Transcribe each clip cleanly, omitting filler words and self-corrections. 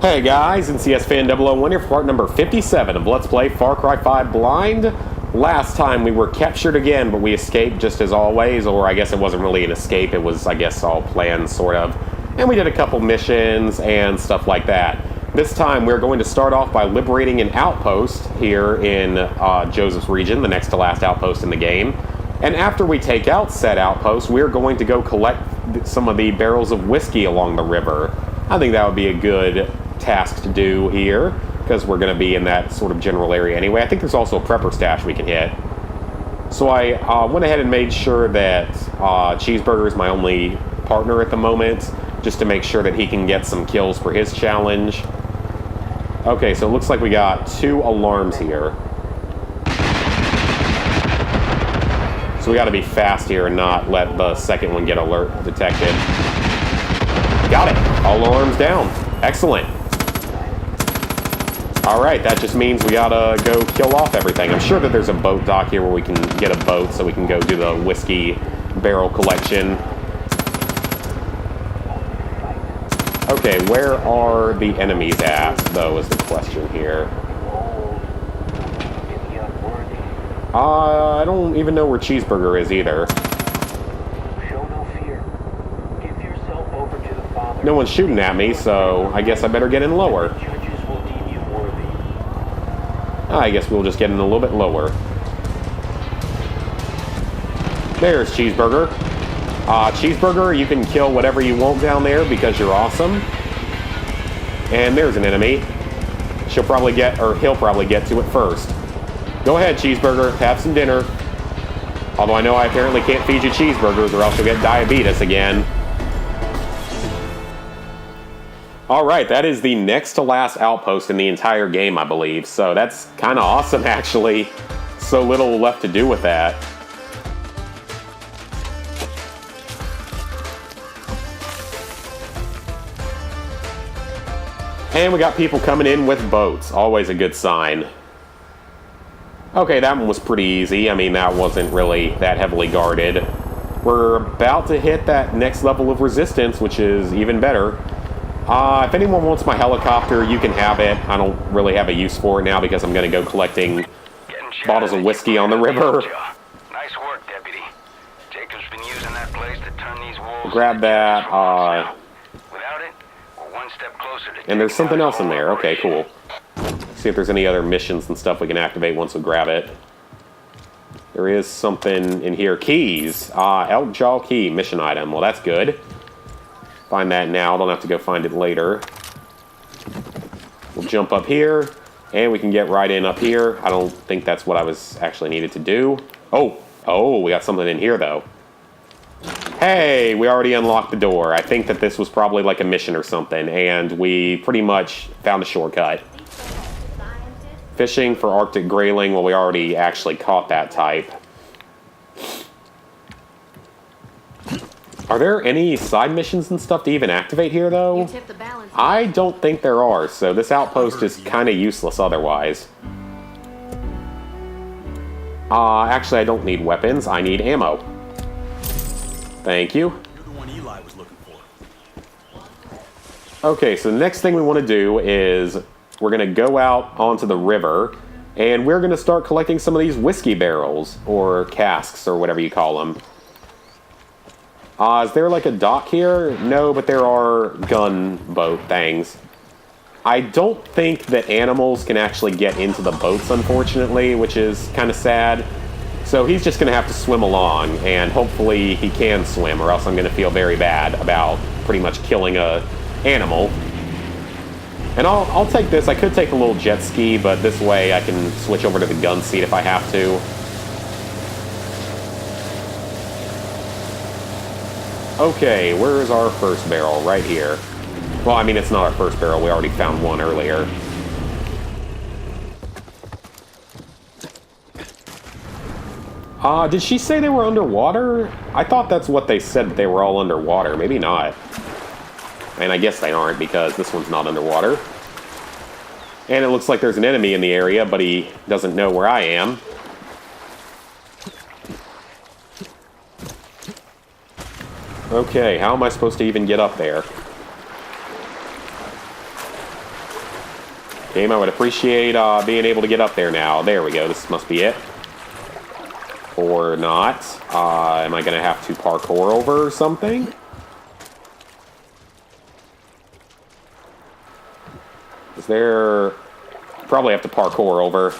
Hey guys, NCS Fan 001 here for part number 57 of Let's Play Far Cry 5 Blind. Last time we were captured again, but we escaped just as always, or I guess it wasn't really an escape, it was, I guess, all planned, sort of. And we did a couple missions and stuff like that. This time we're going to start off by liberating an outpost here in Joseph's region, the next to last outpost in the game. And after we take out said outpost, we're going to go collect some of the barrels of whiskey along the river. I think that would be a good task to do here, because we're going to be in that sort of general area anyway. I think there's also a prepper stash we can hit. So I went ahead and made sure that Cheeseburger is my only partner at the moment, just to make sure that he can get some kills for his challenge. Okay, so it looks like we got 2 alarms here. So we got to be fast here and not let the second one get alert detected. Got it! All alarms down. Excellent. Alright, that just means we gotta go kill off everything. I'm sure that there's a boat dock here where we can get a boat so we can go do the whiskey barrel collection. Okay, where are the enemies at, though, is the question here. I don't even know where Cheeseburger is either. No one's shooting at me, so I guess I better get in lower. I guess we'll just get in a little bit lower. There's Cheeseburger. Cheeseburger, you can kill whatever you want down there because you're awesome. And there's an enemy. She'll probably get, or he'll probably get to it first. Go ahead, Cheeseburger. Have some dinner. Although I know I apparently can't feed you cheeseburgers or else you'll get diabetes again. Alright, that is the next to last outpost in the entire game, I believe. So that's kind of awesome, actually. So little left to do with that. And we got people coming in with boats. Always a good sign. Okay, that one was pretty easy. I mean, that wasn't really that heavily guarded. We're about to hit that next level of resistance, which is even better. If anyone wants my helicopter, you can have it. I don't really have a use for it now because I'm going to go collecting bottles of whiskey on the river. Nice work, Deputy. Jacob's been using that place to turn these wolves. Grab that. Without it, we're one step closer to. And there's something else in there. Okay, cool. See if there's any other missions and stuff we can activate once we grab it. There is something in here. Keys. Elk Jaw Key, mission item. Well, that's good. Find that now. Don't have to go find it later. We'll jump up here, and we can get right in up here. I don't think that's what I was actually needed to do. Oh, we got something in here, though. Hey, we already unlocked the door. I think that this was probably like a mission or something, and we pretty much found a shortcut. Fishing for Arctic grayling. Well, we already actually caught that type. Are there any side missions and stuff to even activate here, though? I don't think there are, so this outpost is kind of useless otherwise. Actually, I don't need weapons. I need ammo. Thank you. You're the one Eli was looking for. Okay, so the next thing we want to do is we're going to go out onto the river, and we're going to start collecting some of these whiskey barrels, or casks, or whatever you call them. Is there like a dock here? No, but there are gunboat things. I don't think that animals can actually get into the boats, unfortunately, which is kind of sad. So he's just going to have to swim along, and hopefully he can swim, or else I'm going to feel very bad about pretty much killing a animal. And I'll take this. I could take a little jet ski, but this way I can switch over to the gun seat if I have to. Okay, where is our first barrel? Right here. Well, I mean, it's not our first barrel. We already found one earlier. Did she say they were underwater? I thought that's what they said, that they were all underwater. Maybe not. And I guess they aren't, because this one's not underwater. And it looks like there's an enemy in the area, but he doesn't know where I am. Okay, how am I supposed to even get up there? Game, I would appreciate being able to get up there now. There we go. This must be it. Or not. Am I going to have to parkour over or something? Is there... Probably have to parkour over.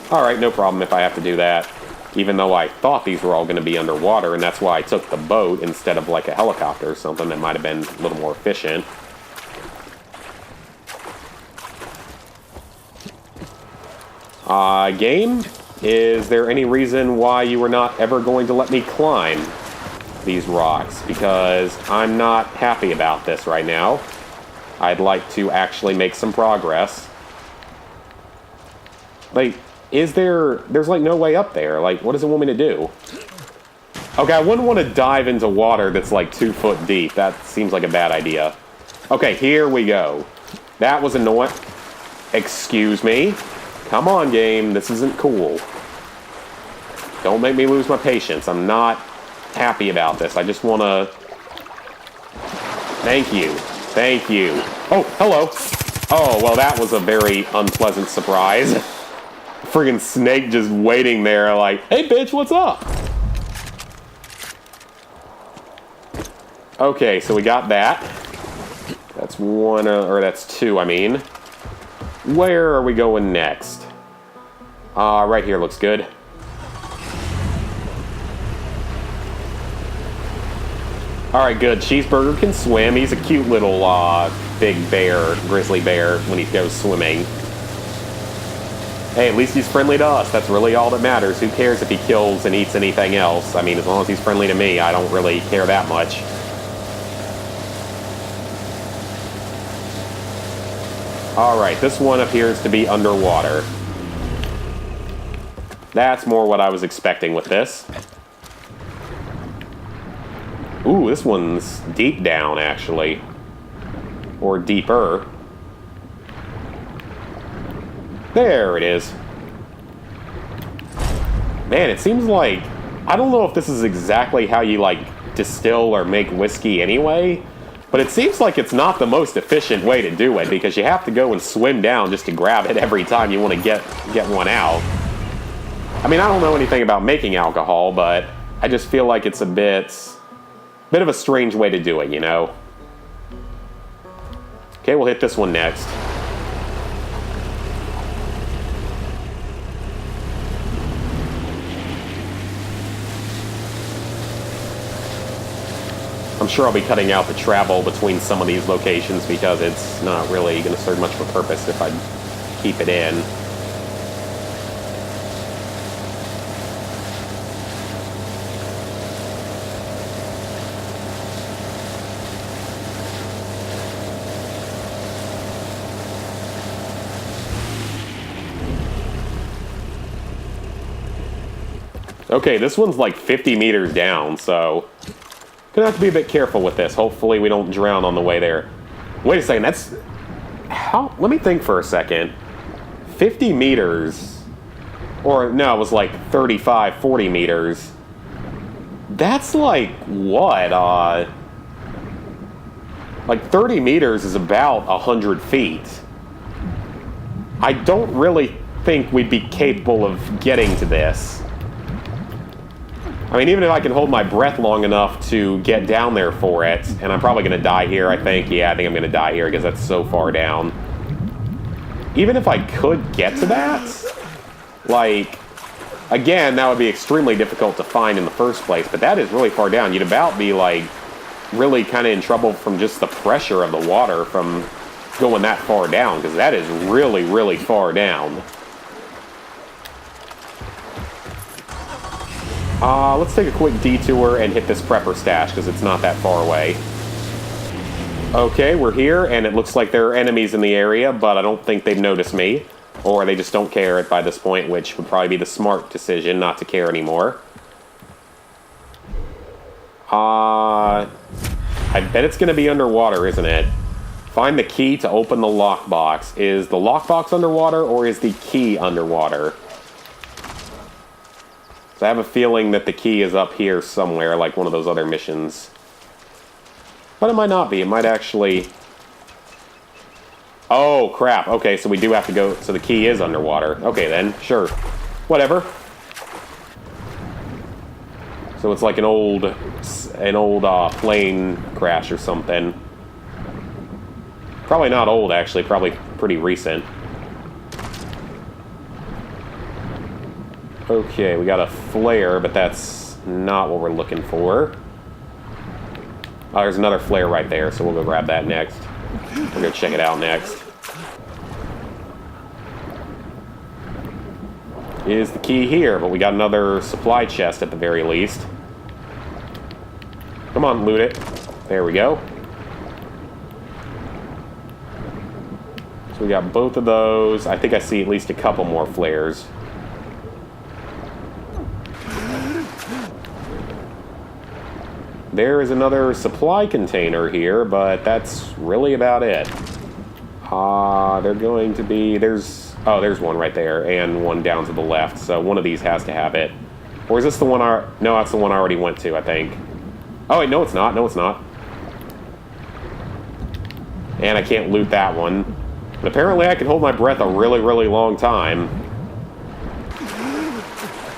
Alright, no problem if I have to do that. Even though I thought these were all going to be underwater, and that's why I took the boat instead of like a helicopter or something that might have been a little more efficient. Game, is there any reason why you were not ever going to let me climb these rocks? Because I'm not happy about this right now. I'd like to actually make some progress. Like, there's like no way up there. Like, what does it want me to do? Okay, I wouldn't want to dive into water that's like 2 foot deep. That seems like a bad idea. Okay, here we go. That was annoying. Excuse me. Come on, game. This isn't cool. Don't make me lose my patience. I'm not happy about this. I just want to... Thank you. Thank you. Oh, hello. Oh, well, that was a very unpleasant surprise. Friggin' snake just waiting there like, hey, bitch, what's up? Okay, so we got that. That's one, or that's 2, I mean. Where are we going next? Right here looks good. Alright, good. Cheeseburger can swim. He's a cute little, big bear, grizzly bear, when he goes swimming. Hey, at least he's friendly to us. That's really all that matters. Who cares if he kills and eats anything else? I mean, as long as he's friendly to me, I don't really care that much. Alright, this one appears to be underwater. That's more what I was expecting with this. Ooh, this one's deep down, actually. Or deeper. There it is. Man, it seems like... I don't know if this is exactly how you, like, distill or make whiskey anyway, but it seems like it's not the most efficient way to do it, because you have to go and swim down just to grab it every time you want to get one out. I mean, I don't know anything about making alcohol, but I just feel like it's a bit of a strange way to do it, you know? Okay, we'll hit this one next. I'm sure I'll be cutting out the travel between some of these locations because it's not really going to serve much of a purpose if I keep it in. Okay, this one's like 50 meters down, so... Gonna have to be a bit careful with this. Hopefully we don't drown on the way there. Wait a second, that's... How? Let me think for a second. 50 meters... Or, no, it was like 35, 40 meters. That's like, what? Like 30 meters is about 100 feet. I don't really think we'd be capable of getting to this. I mean, even if I can hold my breath long enough to get down there for it, and I'm probably going to die here, I think. Yeah, I think I'm going to die here because that's so far down. Even if I could get to that, like, again, that would be extremely difficult to find in the first place, but that is really far down. You'd about be, like, really kind of in trouble from just the pressure of the water from going that far down, because that is really, really far down. Let's take a quick detour and hit this prepper stash, because it's not that far away. Okay, we're here, and it looks like there are enemies in the area, but I don't think they've noticed me. Or they just don't care by this point, which would probably be the smart decision, not to care anymore. I bet it's going to be underwater, isn't it? Find the key to open the lockbox. Is the lockbox underwater, or is the key underwater? So I have a feeling that the key is up here somewhere, like one of those other missions. But it might not be. It might actually... Oh, crap. Okay, so we do have to go... So the key is underwater. Okay, then. Sure. Whatever. So it's like an old plane crash or something. Probably not old, actually. Probably pretty recent. Okay, we got a flare, but that's not what we're looking for. Oh, there's another flare right there, so we'll go grab that next. We're going to check it out next. Is the key here, but we got another supply chest at the very least. Come on, loot it. There we go. So we got both of those. I think I see at least a couple more flares. There is another supply container here, but that's really about it. They're going to be... There's one right there, and one down to the left, so one of these has to have it. Or is this the one No, that's the one I already went to, I think. Oh, wait, no, it's not. No, it's not. And I can't loot that one. But apparently I can hold my breath a really, really long time.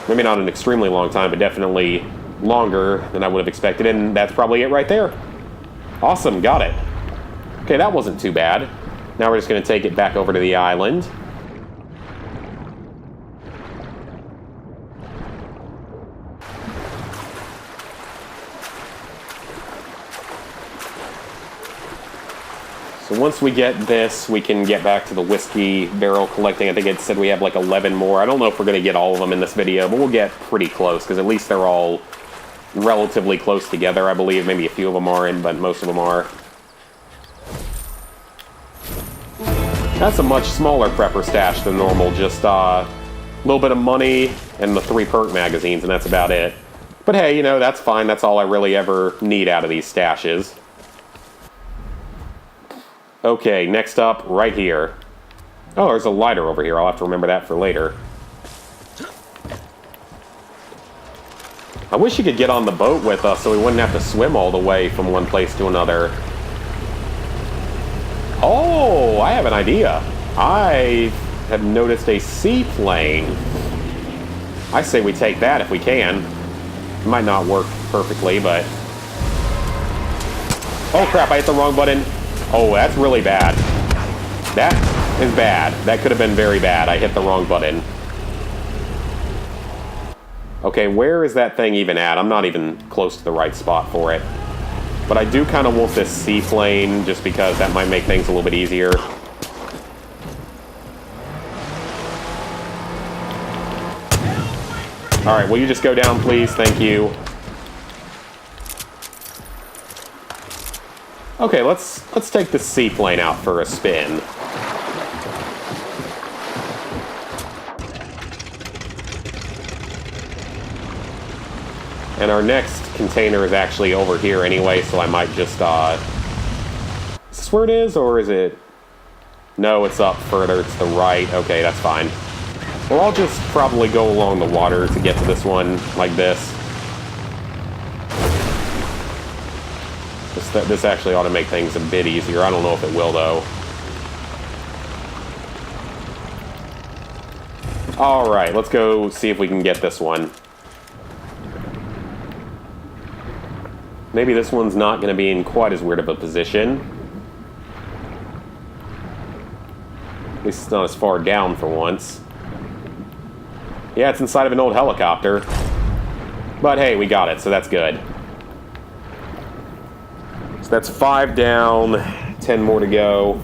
Maybe not an extremely long time, but definitely longer than I would have expected, and that's probably it right there. Awesome, got it. Okay, that wasn't too bad. Now we're just going to take it back over to the island. So once we get this, we can get back to the whiskey barrel collecting. I think it said we have like 11 more. I don't know if we're going to get all of them in this video, but we'll get pretty close, because at least they're all relatively close together, I believe. Maybe a few of them aren't, but most of them are. That's a much smaller prepper stash than normal. Just a little bit of money and the 3 perk magazines, and that's about it. But hey, you know, that's fine. That's all I really ever need out of these stashes. Okay, next up, right here. Oh, there's a lighter over here. I'll have to remember that for later. I wish you could get on the boat with us so we wouldn't have to swim all the way from one place to another. Oh, I have an idea. I have noticed a seaplane. I say we take that if we can. It might not work perfectly, but... Oh crap, I hit the wrong button. Oh, that's really bad. That is bad. That could have been very bad. I hit the wrong button. Okay, where is that thing even at? I'm not even close to the right spot for it. But I do kind of want this seaplane, just because that might make things a little bit easier. Alright, will you just go down, please? Thank you. Okay, let's take the seaplane out for a spin. And our next container is actually over here anyway, so I might just, is this where it is, or is it... No, it's up further to the right. Okay, that's fine. Well, I'll just probably go along the water to get to this one, like this. This actually ought to make things a bit easier. I don't know if it will, though. Alright, let's go see if we can get this one. Maybe this one's not going to be in quite as weird of a position. At least it's not as far down for once. Yeah, it's inside of an old helicopter. But hey, we got it, so that's good. So that's 5 down, 10 more to go.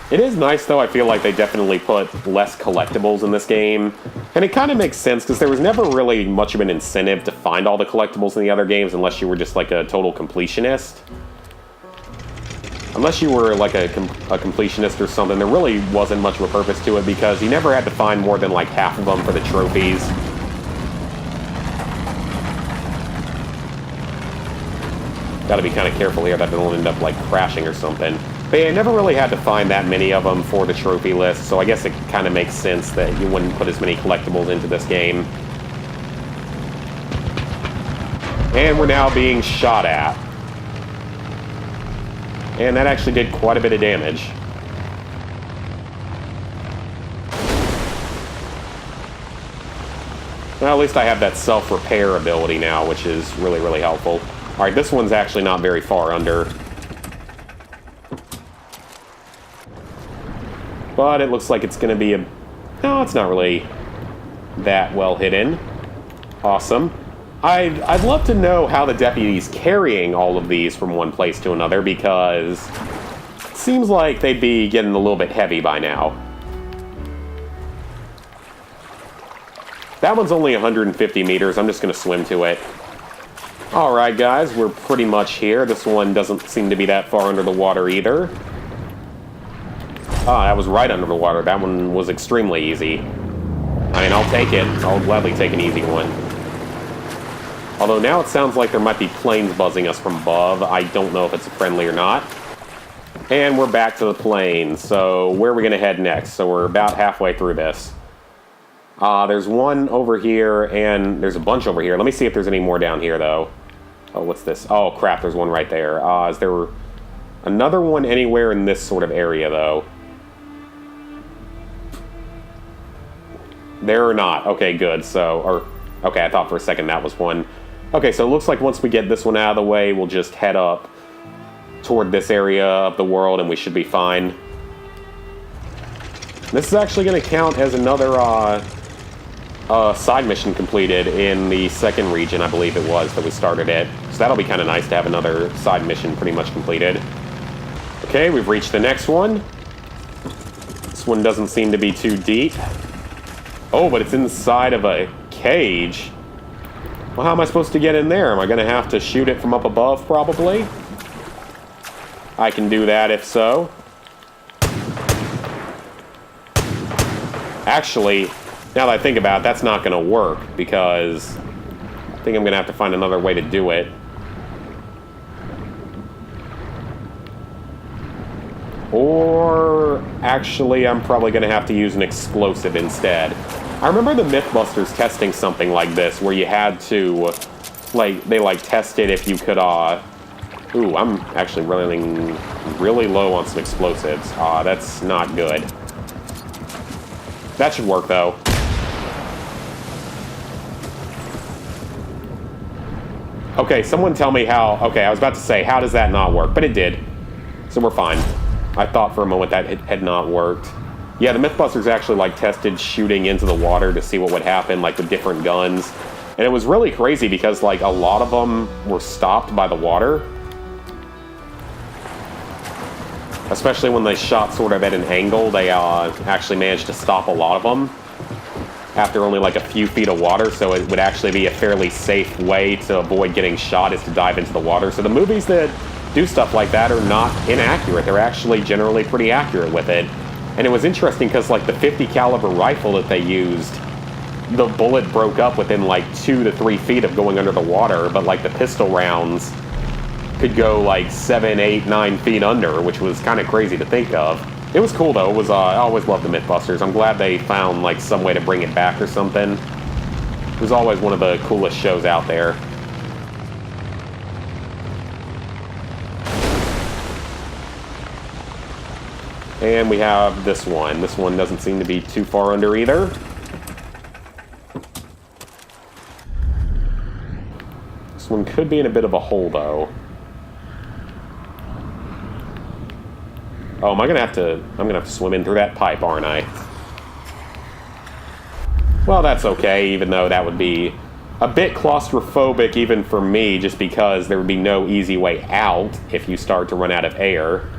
It is nice, though. I feel like they definitely put less collectibles in this game. And it kind of makes sense, because there was never really much of an incentive to find all the collectibles in the other games unless you were just like a total completionist. Unless you were like a completionist or something, there really wasn't much of a purpose to it, because you never had to find more than like half of them for the trophies. Gotta be kind of careful here that they don't end up like crashing or something. But yeah, I never really had to find that many of them for the trophy list, so I guess it kind of makes sense that you wouldn't put as many collectibles into this game. And we're now being shot at. And that actually did quite a bit of damage. Well, at least I have that self-repair ability now, which is really, really helpful. Alright, this one's actually not very far under. But it looks like it's going to be a... No, it's not really that well hidden. Awesome. I'd love to know how the deputy's carrying all of these from one place to another, because it seems like they'd be getting a little bit heavy by now. That one's only 150 meters. I'm just going to swim to it. Alright, guys, we're pretty much here. This one doesn't seem to be that far under the water either. Ah, that was right under the water. That one was extremely easy. I mean, I'll take it. I'll gladly take an easy one. Although now it sounds like there might be planes buzzing us from above. I don't know if it's friendly or not. And we're back to the plane. So where are we going to head next? So we're about halfway through this. There's one over here, and there's a bunch over here. Let me see if there's any more down here, though. Oh, what's this? Oh, crap, there's one right there. Is there another one anywhere in this sort of area, though? There or not. Okay, good. So, okay, I thought for a second that was one. Okay, so it looks like once we get this one out of the way, we'll just head up toward this area of the world, and we should be fine. This is actually going to count as another side mission completed in the second region, I believe it was, that we started it. So that'll be kind of nice to have another side mission pretty much completed. Okay, we've reached the next one. This one doesn't seem to be too deep. Oh, but it's inside of a cage. Well, how am I supposed to get in there? Am I going to have to shoot it from up above, probably? I can do that if so. Actually, now that I think about it, that's not going to work, because I think I'm going to have to find another way to do it. Or, actually, I'm probably going to have to use an explosive instead. I remember the Mythbusters testing something like this, where you had to, they tested if you could, ooh, I'm actually running really low on some explosives. That's not good. That should work, though. Okay, someone tell me how... Okay, I was about to say, how does that not work? But it did. So we're fine. I thought for a moment that it had not worked. Yeah, the Mythbusters actually, tested shooting into the water to see what would happen, with different guns. And it was really crazy because, a lot of them were stopped by the water. Especially when they shot sort of at an angle, they actually managed to stop a lot of them after only a few feet of water, so it would actually be a fairly safe way to avoid getting shot is to dive into the water. So the movies that do stuff like that are not inaccurate. They're actually generally pretty accurate with it. And it was interesting because the 50 caliber rifle that they used, the bullet broke up within 2 to 3 feet of going under the water, but the pistol rounds could go 7, 8, 9 feet under, which was kind of crazy to think of. It was cool though. It was I always loved the Mythbusters. I'm glad they found some way to bring it back or something. It was always one of the coolest shows out there. And we have this one. This one doesn't seem to be too far under either. This one could be in a bit of a hole though. Oh, I'm gonna have to swim in through that pipe, aren't I? Well, that's okay, even though that would be a bit claustrophobic even for me, just because there would be no easy way out if you start to run out of air.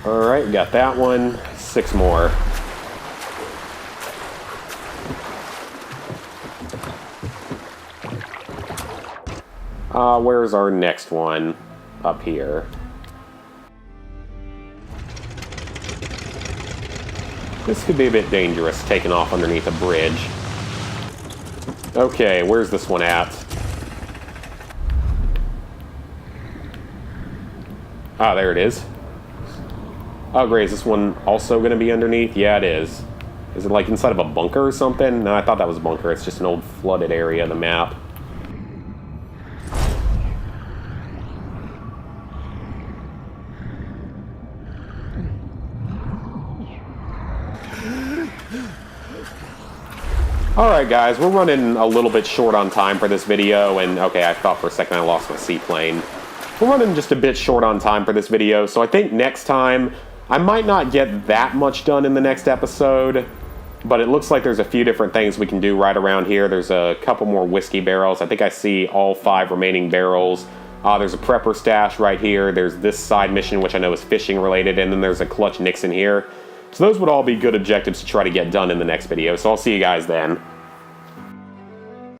Alright, got that one. 6 more. Where's our next one? Up here. This could be a bit dangerous, taking off underneath a bridge. Okay, where's this one at? Ah, there it is. Oh, great. Is this one also going to be underneath? Yeah, it is. Is it like inside of a bunker or something? No, I thought that was a bunker. It's just an old flooded area of the map. Alright guys, we're running a little bit short on time for this video, and okay, I thought for a second I lost my seaplane. We're running just a bit short on time for this video, so I think next time, I might not get that much done in the next episode, but it looks like there's a few different things we can do right around here. There's a couple more whiskey barrels. I think I see all 5 remaining barrels. There's a prepper stash right here. There's this side mission, which I know is fishing related, and then there's a clutch Nixon here. So those would all be good objectives to try to get done in the next video, so I'll see you guys then.